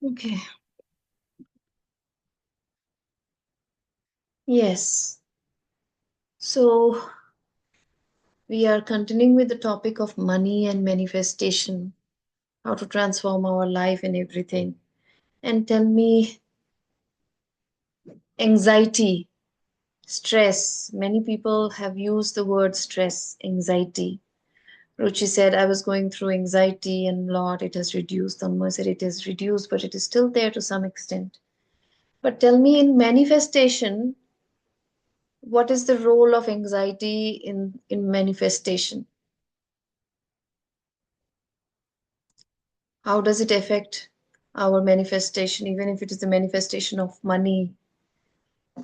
Okay. Yes. So we are continuing with the topic of money and manifestation, how to transform our life and everything. And tell me, anxiety, stress. Many people have used the word stress, anxiety. Ruchi said, I was going through anxiety and lot, it has reduced. Tanmay said, it is reduced, but it is still there to some extent. But tell me, in manifestation, what is the role of anxiety in manifestation? How does it affect our manifestation, even if it is the manifestation of money?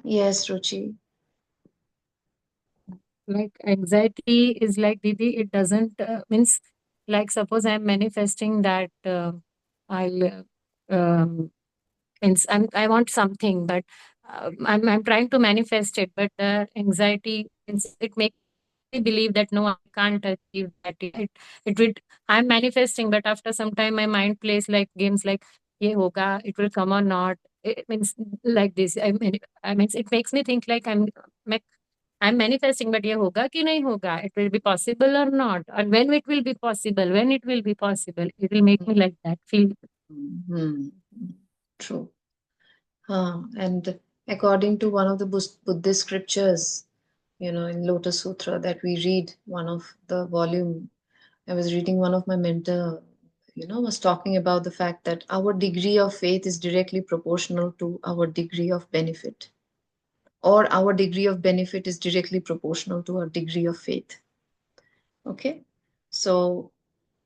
Yes, Ruchi. Like anxiety is like, Didi, it doesn't means, like suppose I'm manifesting that I'll means I want something, but I'm trying to manifest it, but anxiety means it makes me believe that no, I can't achieve that. It would, I'm manifesting, but after some time my mind plays like games like ye hoga, it will come or not. It means like this. I mean, it makes me think like I'm manifesting, but ये होगा कि नहीं होगा? It will be possible or not? And when it will be possible? When it will be possible? It will make me like that feel. Hmm. True. And according to one of the Buddhist scriptures, in Lotus Sutra that we read, one of the volume, I was reading one of my mentor, was talking about the fact that our degree of faith is directly proportional to our degree of benefit, or our degree of benefit is directly proportional to our degree of faith. Okay. So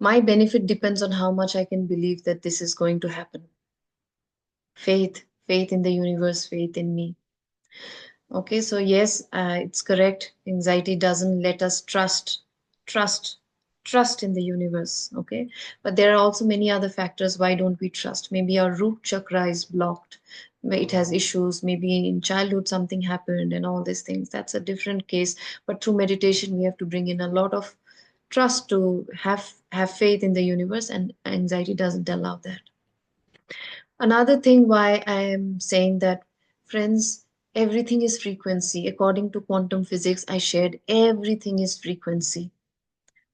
my benefit depends on how much I can believe that this is going to happen. Faith in the universe, faith in me. Okay, so yes, it's correct. Anxiety doesn't let us trust, trust in the universe. Okay, but there are also many other factors. Why don't we trust? Maybe our root chakra is blocked. It has issues. Maybe in childhood something happened and all these things. That's a different case. But through meditation, we have to bring in a lot of trust to have faith in the universe, and anxiety doesn't allow that. Another thing why I am saying that, friends, everything is frequency. According to quantum physics, I shared everything is frequency.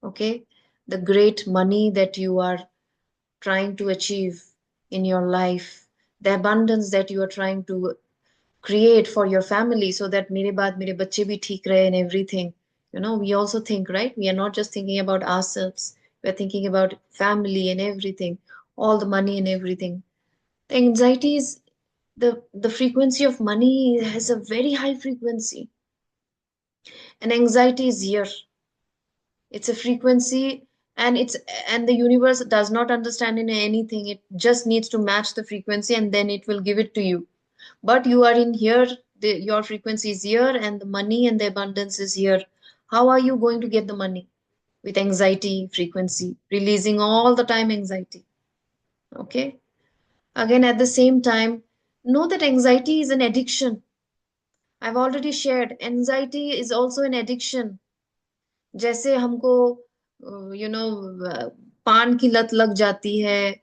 Okay? The great money that you are trying to achieve in your life, the abundance that you are trying to create for your family so that mere baad mere bacche bhi theek rahe and everything. We also think, right? We are not just thinking about ourselves. We are thinking about family and everything, all the money and everything. The anxiety is the frequency of money has a very high frequency, and anxiety is here. It's a frequency, and the universe does not understand in anything. It just needs to match the frequency, and then it will give it to you. But you are in here, your frequency is here, and the money and the abundance is here. How are you going to get the money? With anxiety frequency, releasing all the time anxiety. Okay. Again, at the same time, know that anxiety is an addiction. I've already shared, anxiety is also an addiction. जैसे हमको you know पान की लत लग जाती है,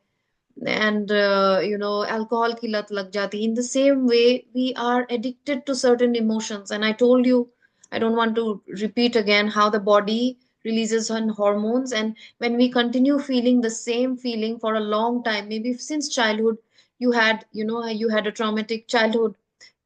and alcohol ki lat lag jati, in the same way we are addicted to certain emotions. And I told you, I don't want to repeat again how the body releases on hormones, and when we continue feeling the same feeling for a long time, maybe since childhood, you had a traumatic childhood,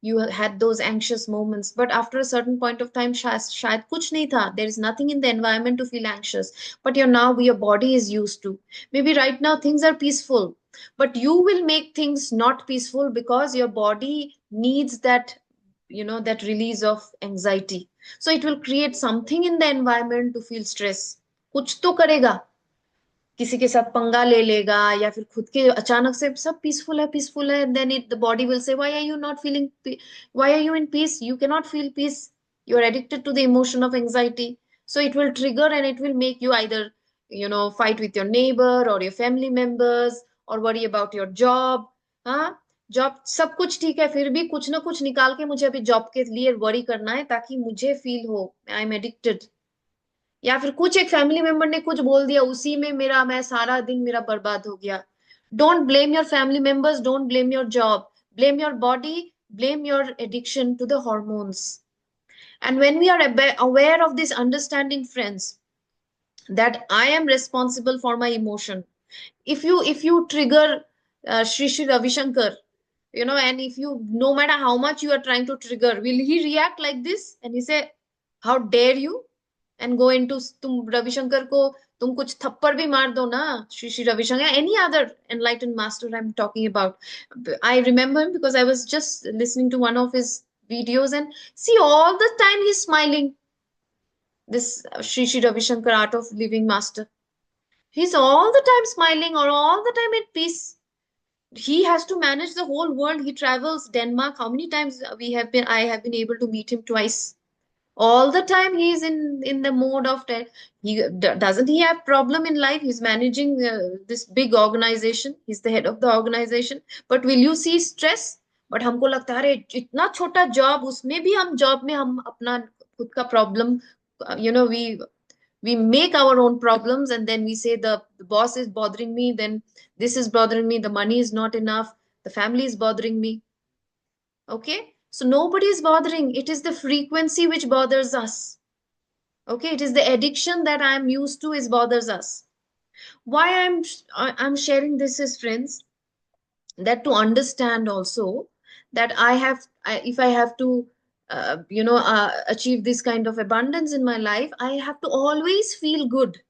you had those anxious moments, but after a certain point of time, shayad kuch nahi tha, there is nothing in the environment to feel anxious, but your body is used to. Maybe right now things are peaceful, but you will make things not peaceful because your body needs that release of anxiety. So it will create something in the environment to feel stress. कुछ तो करेगा, किसी के साथ पंगा ले लेगा, या फिर खुद के अचानक से सब पीसफुल है, then it the body will say why are you not feeling, why are you in peace, you can not feel peace, you are addicted to the emotion of anxiety. So it will trigger, and it will make you either fight with your neighbor or your family members, or worry about your job. हाँ, job सब कुछ ठीक है, फिर भी कुछ ना कुछ निकाल के मुझे अभी जॉब के लिए वरी करना है ताकि मुझे फील हो आई एम एडिक्टेड। या फिर कुछ एक फैमिली मेंबर ने कुछ बोल दिया, उसी में मैं सारा दिन मेरा बर्बाद हो गया। Don't blame your family members, don't blame your job, blame your body, blame your addiction to the hormones. And when we are aware of this understanding, friends, that I am responsible for my emotion. If you trigger Shri Shri Ravi Shankar, and if you, no matter how much you are trying to trigger, will he react like this? And he say, how dare you? And go into, तुम रविशंकर को तुम कुछ थप्पड़ भी मार दो ना, Shri Shri Ravishankar, any other enlightened master I'm talking about. I remember him because I was just listening to one of his videos, and see, all the time he's smiling. This Shri Shri Ravishankar, Art of Living Master. He's all the time smiling or all the time at peace. He has to manage the whole world. He travels Denmark. How many times I have been able to meet him twice. All the time he's in the mode of doesn't he have problem in life? He's managing this big organization. He's the head of the organization. But will you see stress? But हमको लगता है, अरे इतना छोटा job, उसमें भी हम job में हम अपना खुद का problem, we make our own problems, and then we say the boss is bothering me, then this is bothering me, the money is not enough, the family is bothering me. Okay, so nobody is bothering, it is the frequency which bothers us. Okay, it is the addiction that I'm used to is bothers us. Why I'm sharing this is, friends, that to understand also that if I have to achieve this kind of abundance in my life, I have to always feel good.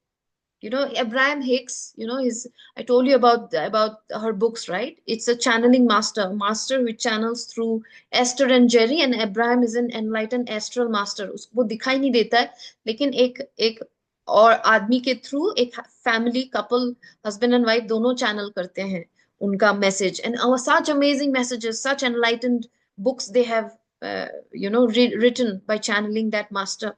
Abraham Hicks, his, I told you about her books, right? It's a channeling master who channels through Esther and Jerry, and Abraham is an enlightened astral master. उसको दिखाई नहीं देता है, लेकिन एक एक और आदमी के थ्रू एक family couple, husband and wife दोनों चैनल करते हैं उनका message, and such amazing messages, such enlightened books they have written by channeling that master.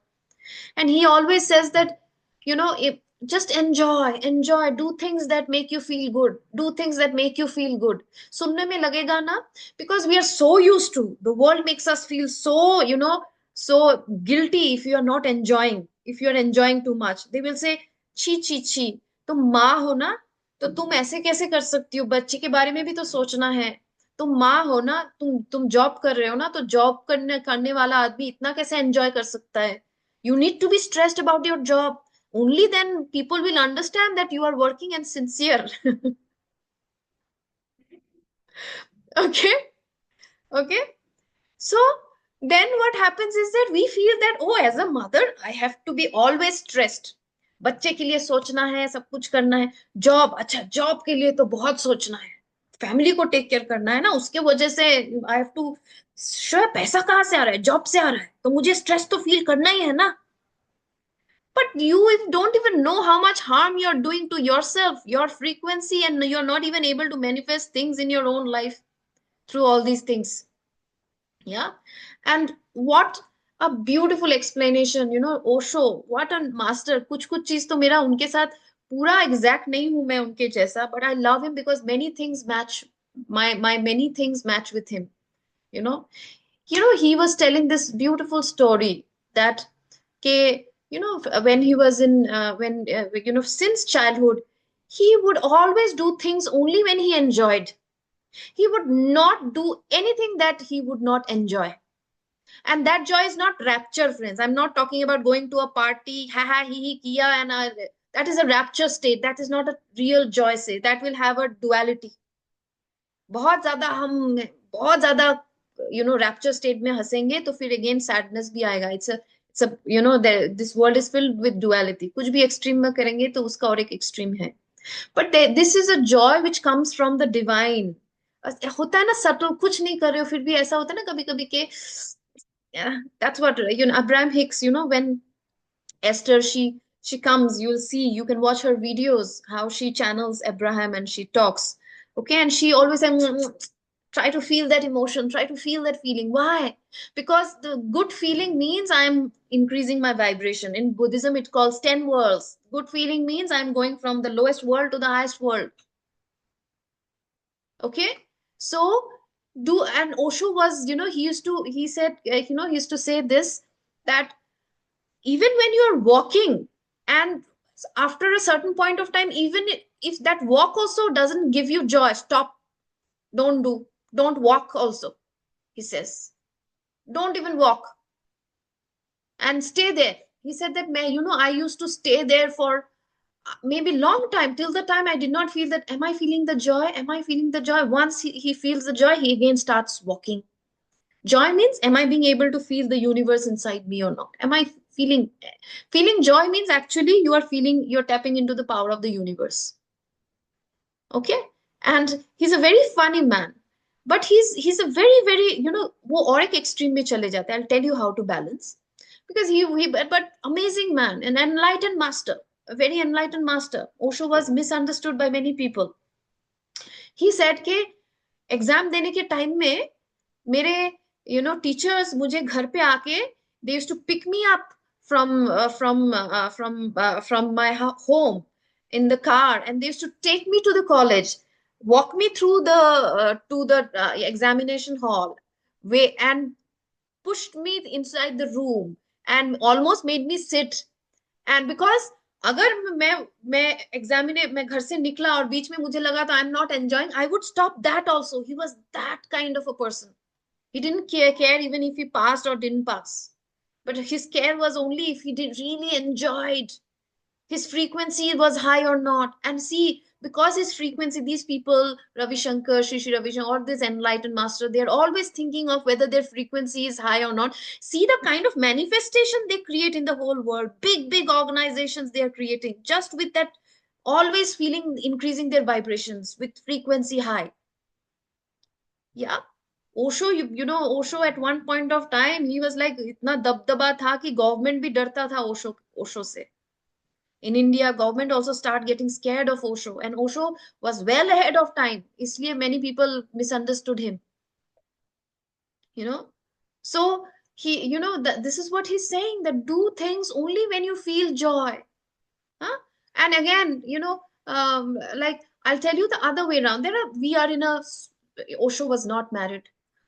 And he always says that, if just enjoy, do things that make you feel good, do things that make you feel good. सुनने में लगेगा ना, because we are so used to, the world makes us feel so, so guilty if you are not enjoying, if you are enjoying too much. They will say, छी छी छी, तुम माँ हो ना, तो तुम ऐसे कैसे कर सकती हो, बच्चे के बारे में भी तो सोचना है। तुम माँ हो ना, तुम जॉब कर रहे हो ना, तो जॉब करने करने वाला आदमी इतना कैसे एंजॉय कर सकता है? You need to be stressed about your job. Only then people will understand that you are working and sincere. Okay? Okay? So then what happens is that we feel that, oh, as a mother, I have to be always stressed. बच्चे के लिए सोचना है, सब कुछ करना है। Job, अच्छा जॉब के लिए तो बहुत सोचना है, फैमिली को टेक केयर करना है ना, उसके वजह से आई हैव टू, श्योर पैसा कहाँ से आ रहा है, जॉब से आ रहा है, तो मुझे स्ट्रेस तो फील करना ही है ना। But you don't even know how much harm you're doing to yourself, your frequency, and you're not even able to manifest things in your own life through all these things. Yeah. And what a beautiful explanation, Osho, what a master. कुछ कुछ चीज तो मेरा उनके साथ पूरा exact नहीं हूं मैं उनके जैसा, but I love him because many things match, my many things match with him. You know, he was telling this beautiful story that, when he was in when since childhood, he would always do things only when he enjoyed. He would not do anything that he would not enjoy. And that joy is not rapture, friends. I'm not talking about going to a party, ha ha he kiya, and that is a rapture state. That is not a real joy. Say that will have a duality. बहुत ज्यादा हम बहुत ज्यादा rapture state में हंसेंगे तो फिर again sadness भी आएगा। It's a this world is filled with duality. कुछ भी एक्सट्रीम में करेंगे तो उसका और एक एक्सट्रीम है। But this is a joy which comes from the divine. होता है ना सटल, कुछ नहीं कर रहे हो फिर भी ऐसा होता है ना कभी कभी के, that's what Abraham Hicks, when Esther, she comes, you'll see, you can watch her videos, how she channels Abraham and she talks. Okay, and she always says, try to feel that emotion, try to feel that feeling. Why? Because the good feeling means I'm increasing my vibration. In Buddhism, it calls 10 worlds. Good feeling means I'm going from the lowest world to the highest world. Okay, so and Osho was, he said, he used to say this, that even when you're walking and After a certain point of time, even if that walk also doesn't give you joy, stop. Don't do. Don't walk also, he says. Don't even walk and stay there. He said that, I used to stay there for maybe long time, till the time I did not feel that, am I feeling the joy? Am I feeling the joy? Once he feels the joy, he again starts walking. Joy means, am I being able to feel the universe inside me or not? Am I feeling joy means actually you're tapping into the power of the universe. Okay. And he's a very funny man, but he's a very very, वो और एक extreme में चले जाते हैं. I'll tell you how to balance, because he but amazing man, an enlightened master, a very enlightened master. Osho was misunderstood by many people. He said कि exam देने के टाइम में मेरे टीचर्स मुझे घर पे आके, they used to pick me up from from my home in the car, and they used to take me to the college, walk me through the to the examination hall way, and pushed me inside the room and almost made me sit. And because अगर मैं examinee मैं घर से निकला और बीच में मुझे लगा तो I am not enjoying, I would stop that also. He was that kind of a person. He didn't care even if he passed or didn't pass. But his care was only if he did really enjoyed, his frequency was high or not. And see, because his frequency, these people, Ravi Shankar, Shri Ravi Shankar, or this enlightened master, they're always thinking of whether their frequency is high or not. See the kind of manifestation they create in the whole world. Big organizations they are creating just with that, always feeling increasing their vibrations with frequency high. Yeah. Osho, Osho at one point of time, he was like, इतना दबदबा था कि government भी डरता था Osho से. In India, government also start getting scared of Osho, and Osho was well ahead of time. इसलिए many people misunderstood him. You know, so this is what he's saying, that do things only when you feel joy. Huh? And again, like I'll tell you the other way around. We are in a, Osho was not married.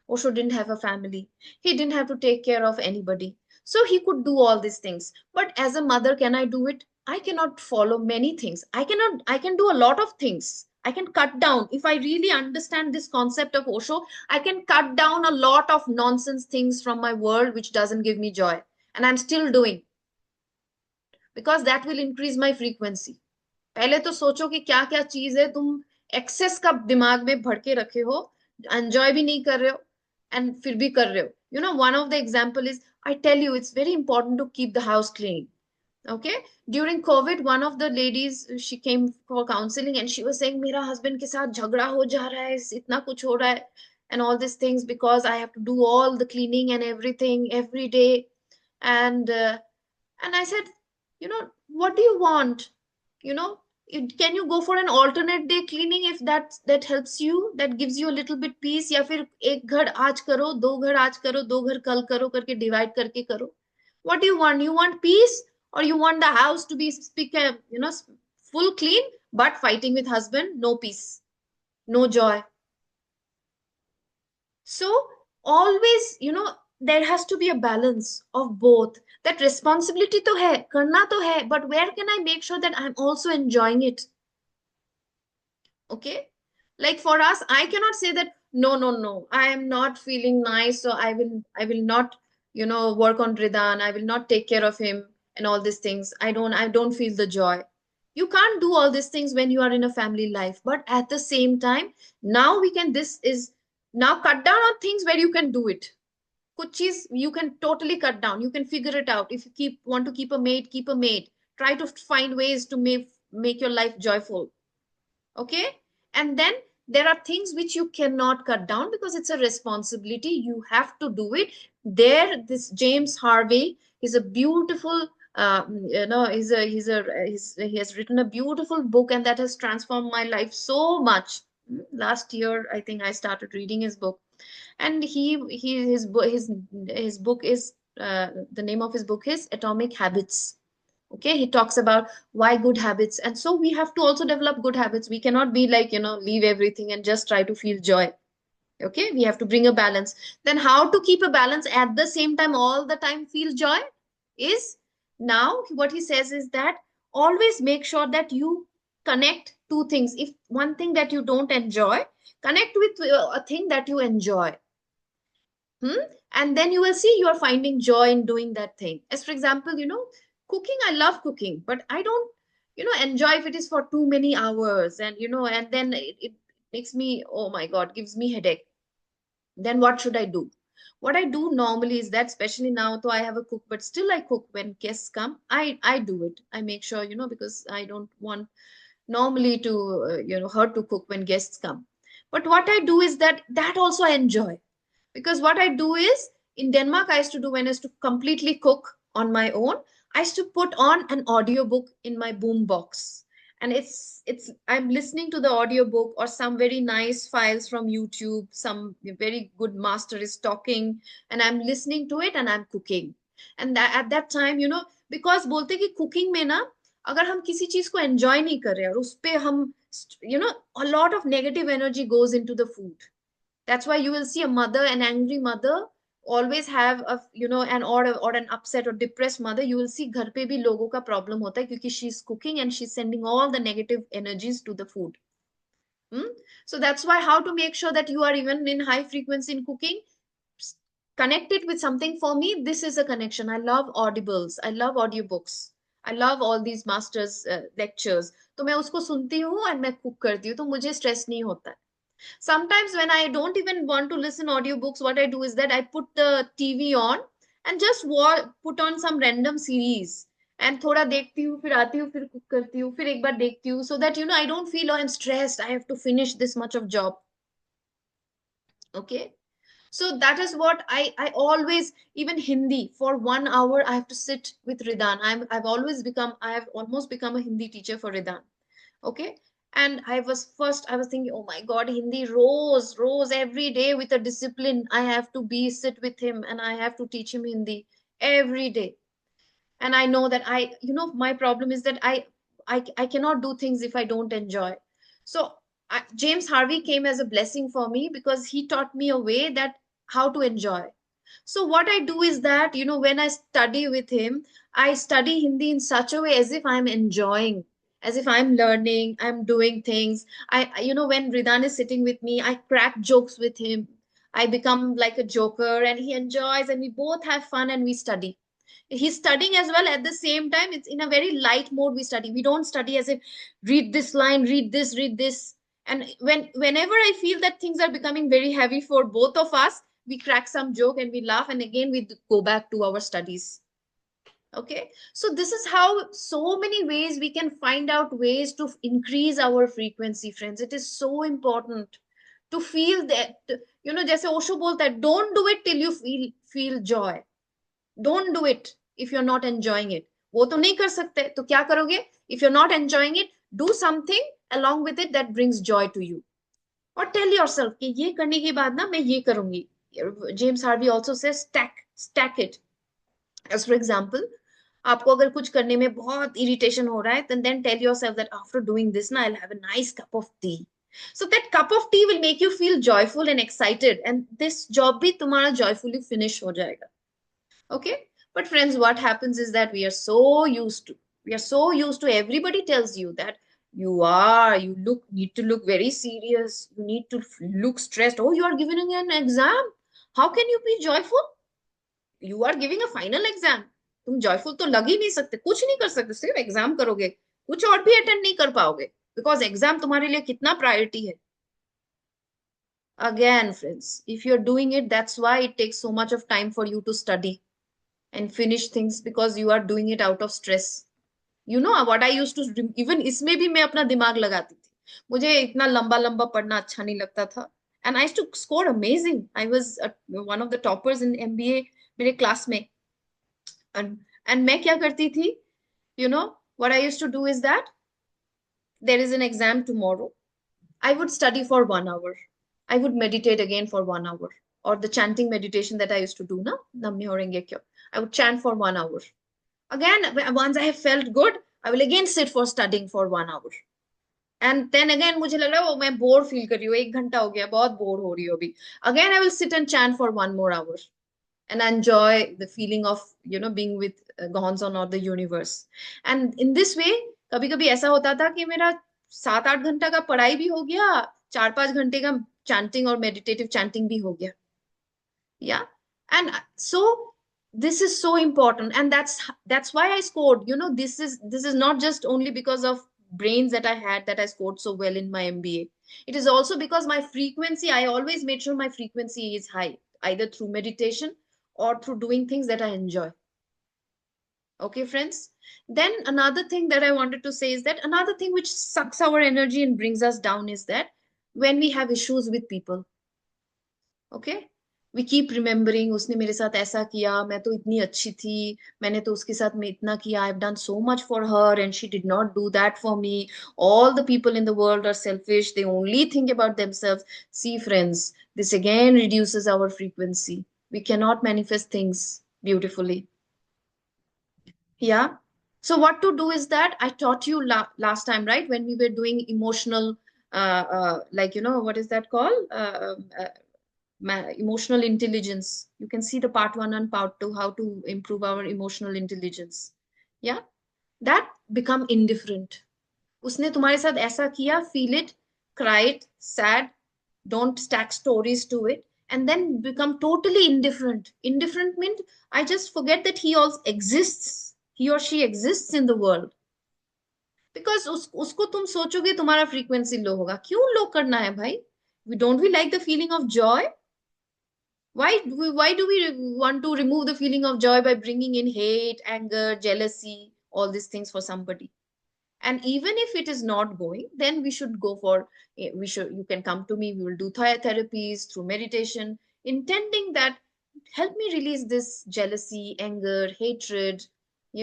Osho didn't have a family. He didn't have to take care of anybody. So he could do all these things. But as a mother, can I do it? I cannot follow many things. I can do a lot of things. I can cut down. If I really understand this concept of Osho, I can cut down a lot of nonsense things from my world which doesn't give me joy. And I'm still doing, because that will increase my frequency. पहले तो सोचो कि क्या क्या चीज है तुम access का दिमाग में भड़के रखे हो, एंजॉय भी नहीं कर रहे हो एंड फिर भी कर रहे हो. One of the example is, I tell you, it's very important to keep the house clean. Okay, during COVID, one of the ladies, she came for counseling and she was saying, मेरा husband के साथ झगड़ा हो जा रहा है, इतना कुछ हो रहा है, and all these things, because I have to do all the cleaning and everything every day. And I said, what do you want? you know can you go for an alternate day cleaning, if that helps you, that gives you a little bit peace? या फिर एक घर आज करो, दो घर आज करो, दो घर कल करो करके डिवाइड करके करो. What do you want? You want peace, or you want the house to be full clean but fighting with husband, no peace, no joy? So always, there has to be a balance of both. That responsibility to hai, karna to hai, but where can I make sure that I'm also enjoying it? Okay. Like for us, I cannot say that no, I am not feeling nice, so I will not, work on Ridan, I will not take care of him and all these things. I don't feel the joy. You can't do all these things when you are in a family life, but at the same time, now we can this is now cut down on things where you can do it. कुछ चीज you can totally cut down, you can figure it out. If you want to keep a maid. Try to find ways to make your life joyful. Okay. And then there are things which you cannot cut down because it's a responsibility, you have to do it. This James Harvey is a beautiful, he has written a beautiful book, and that has transformed my life so much. Last year I think I started reading his book. And his book is, the name of his book is Atomic Habits. Okay, he talks about why good habits, and so we have to also develop good habits. We cannot be like, leave everything and just try to feel joy. Okay, we have to bring a balance. Then how to keep a balance at the same time all the time feel joy is, now what he says is that always make sure that you connect two things. If one thing that you don't enjoy, connect with a thing that you enjoy. Hmm? And then you will see you are finding joy in doing that thing. As for example, cooking, I love cooking, but I don't, enjoy if it is for too many hours, and and then it makes me, oh my God, gives me headache. Then what should I do? What I do normally is that, especially now, though I have a cook, but still I cook when guests come. I do it. I make sure, because I don't want normally to, her to cook when guests come. But what I do is that also I enjoy, because what I do is, in Denmark, I used to do, when I used to completely cook on my own, I used to put on an audiobook in my boom box. And it's I'm listening to the audiobook, or some very nice files from YouTube, some very good master is talking, and I'm listening to it and I'm cooking. And at that time, because बोलते कि cooking में ना, अगर हम किसी चीज को enjoy नहीं कर रहे और उस पे हम, a lot of negative energy goes into the food. That's why you will see a mother, an angry mother, always have a, or an upset or depressed mother. You will see घर पे भी लोगों का problem होता है, क्योंकि she's cooking and she's sending all the negative energies to the food. Hmm? So that's why, how to make sure that you are even in high frequency in cooking, connect it with something. For me, this is a connection. I love audibles, I love audiobooks, I love all these masters lectures. तो मैं उसको सुनती हूँ और मैं cook करती हूँ, तो मुझे स्ट्रेस नहीं होता है. Sometimes when I don't even want to listen audiobooks, what I do is that I put the TV on and just put on some random series. And थोड़ा देखती हूँ, फिर आती हूँ, फिर कुक करती हूँ, फिर एक बार देखती हूँ, so that I don't feel, oh, I'm stressed, I have to finish this much of job. Okay. So that is what I always, even Hindi, for 1 hour I have to sit with Ridan. I have almost become a Hindi teacher for Ridan. Okay. And I was thinking, oh my God, Hindi rose every day with a discipline. I have to be sit with him and I have to teach him Hindi every day. And I know that my problem is that I cannot do things if I don't enjoy. So James Harvey came as a blessing for me, because he taught me a way that how to enjoy. So what I do is that, when I study with him, I study Hindi in such a way as if I'm enjoying, as if I'm learning, I'm doing things. When Ridan is sitting with me, I crack jokes with him. I become like a joker and he enjoys, and we both have fun and we study. He's studying as well. At the same time, it's in a very light mode we study. We don't study as if read this line, read this. And whenever I feel that things are becoming very heavy for both of us, we crack some joke and we laugh, and again we go back to our studies. Okay, so this is how, so many ways we can find out ways to increase our frequency, friends. It is so important to feel that, जैसे ओशो बोलता है, don't do it till you feel joy. Don't do it if you're not enjoying it. वो तो नहीं कर सकते, तो क्या करोगे? If you're not enjoying it, do something along with it that brings joy to you. और tell yourself कि ये करने के बाद ना मैं ये करूंगी. James Harvey also says stack it. As for example, आपको अगर कुछ करने में बहुत irritation हो रहा है, then tell yourself that after doing this ना, I'll have a nice cup of tea. So that cup of tea will make you feel joyful and excited, and this job भी तुम्हारा joyfully finish हो जाएगा. Okay. But friends, what happens is that we are so used to everybody tells you that you need to look very serious. You need to look stressed. Oh, you are giving an exam. How can you be joyful? You are giving a final exam. तुम joyful तो लग ही नहीं सकते, कुछ नहीं कर सकते, सिर्फ एग्जाम करोगे, कुछ और भी अटेंड नहीं कर पाओगे, बिकॉज एग्जाम तुम्हारे लिए कितना प्रायोरिटी है. Again, friends, if you're doing it, that's why it takes so much of time for you to study and finish things, because you are doing it out of stress. What I used to do, even इसमें भी मैं अपना दिमाग लगाती थी. मुझे इतना लंबा लंबा पढ़ना अच्छा नहीं लगता था. And I used to score amazing. I was one of the toppers in MBA मेरे क्लास में. And मैं क्या करती थी? What I used to do is that there is an exam tomorrow. I would study for 1 hour. I would meditate again for 1 hour. Or the chanting meditation that I used to do, na? Namni Horenge Kyo. I would chant for 1 hour. Again, once I have felt good, I will again sit for studying for 1 hour. And then again, मुझे लग रहा है वो मैं bore feel कर रही हूँ, 1 घंटा हो गया, बहुत बोर हो रही हूँ अभी. Again, I will sit and chant for 1 more hour. and enjoy the feeling of being with Gonzon or the universe. And in this way, कभी कभी ऐसा होता था कि मेरा 7-8 घंटा का पढ़ाई भी हो गया, 4-5 घंटे का चैंटिंग और मेडिटेटिव चैंटिंग भी हो गया. Yeah. And so this is so important, and that's why I scored. This is not just only because of brains that I had that I scored so well in my MBA. It is also because my frequency, I always made sure my frequency is high, either through meditation or through doing things that I enjoy. Okay, friends. Then another thing that I wanted to say is that another thing which sucks our energy and brings us down is that when we have issues with people. Okay, we keep remembering उसने मेरे साथ ऐसा किया, मैं तो इतनी अच्छी थी, मैंने तो उसके साथ में इतना किया, I have done so much for her and she did not do that for me. All the people in the world are selfish, they only think about themselves. See friends, this again reduces our frequency. We cannot manifest things beautifully. Yeah. So what to do is that I taught you last time, right? When we were doing emotional, like, what is that called? Emotional intelligence. You can see the part one and part two, how to improve our emotional intelligence. Yeah. That become indifferent. उसने तुम्हारे साथ ऐसा किया, feel it, cry it, sad, don't stack stories to it, and then become totally indifferent. Indifferent means I just forget that he also exists, he or she exists in the world. Because उसको तुम सोचोगे तुम्हारा frequency लो होगा. क्यों लो करना है भाई? Don't we like the feeling of joy? Why do we want to remove the feeling of joy by bringing in hate, anger, jealousy, all these things for somebody? And even if it is not going, then we should go for, we should, you can come to me, we will do therapies through meditation, intending that help me release this jealousy, anger, hatred,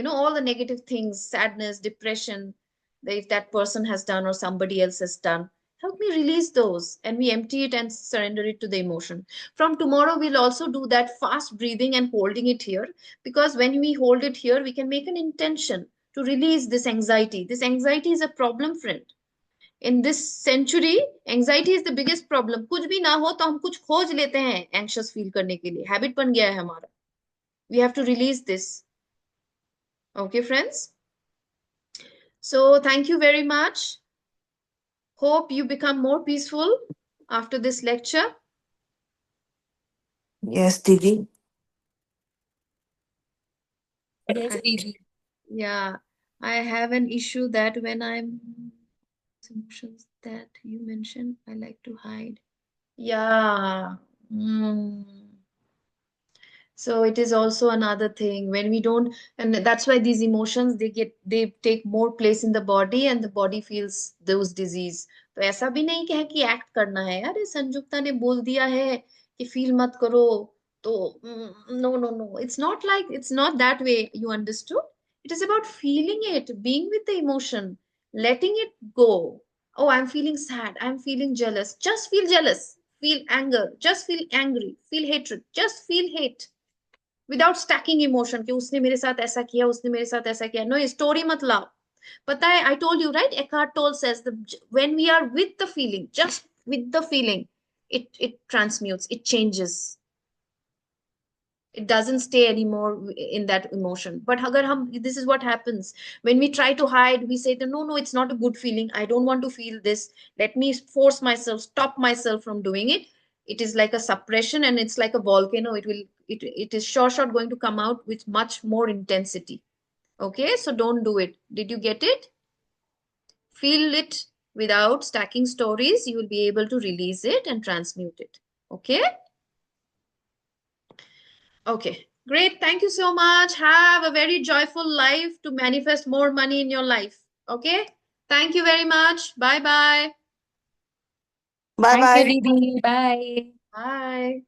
all the negative things, sadness, depression, that if that person has done or somebody else has done, help me release those, and we empty it and surrender it to the emotion. From tomorrow we'll also do that fast breathing and holding it here, because when we hold it here we can make an intention to release this anxiety. This anxiety is a problem, friend. In this century, anxiety is the biggest problem. कुछ भी ना हो तो हम कुछ खोज लेते हैं anxious feel करने के लिए. Habit बन गया है हमारा. We have to release this. Okay, friends? So thank you very much. Hope you become more peaceful after this lecture. Yes, Didi. Yes, I, Didi. yeah, I have an issue that when I'm emotions that you mentioned, I like to hide. Yeah. Mm. So it is also another thing when we don't, and that's why these emotions they take more place in the body and the body feels those disease. तो ऐसा भी नहीं कि है कि act करना है, अरे संजुक्ता ने बोल दिया है कि फील मत करो, तो no, no, no, it's not that way. You understood? It is about feeling it, being with the emotion, letting it go. Oh, I'm feeling sad, I'm feeling jealous, just feel jealous. Feel anger, just feel angry. Feel hatred, just feel hate. Without stacking emotion कि उसने मेरे साथ ऐसा किया, उसने मेरे साथ ऐसा किया. नो, स्टोरी मत लाओ. पता है, I told you right, Eckhart Tolle says when we are with the feeling, just with the feeling, it transmutes, it changes, it doesn't stay anymore in that emotion. But agar this is what happens when we try to hide. We say that, no, no, it's not a good feeling, I don't want to feel this, let me force myself, stop myself from doing it. It is like a suppression, and it's like a volcano. It is sure going to come out with much more intensity. Okay, so don't do it. Did you get it? Feel it without stacking stories. You will be able to release it and transmute it. Okay. Okay, great. Thank you so much. Have a very joyful life to manifest more money in your life. Okay. Thank you very much. Bye bye. Bye Thank you, bye. Didi. Bye. Bye.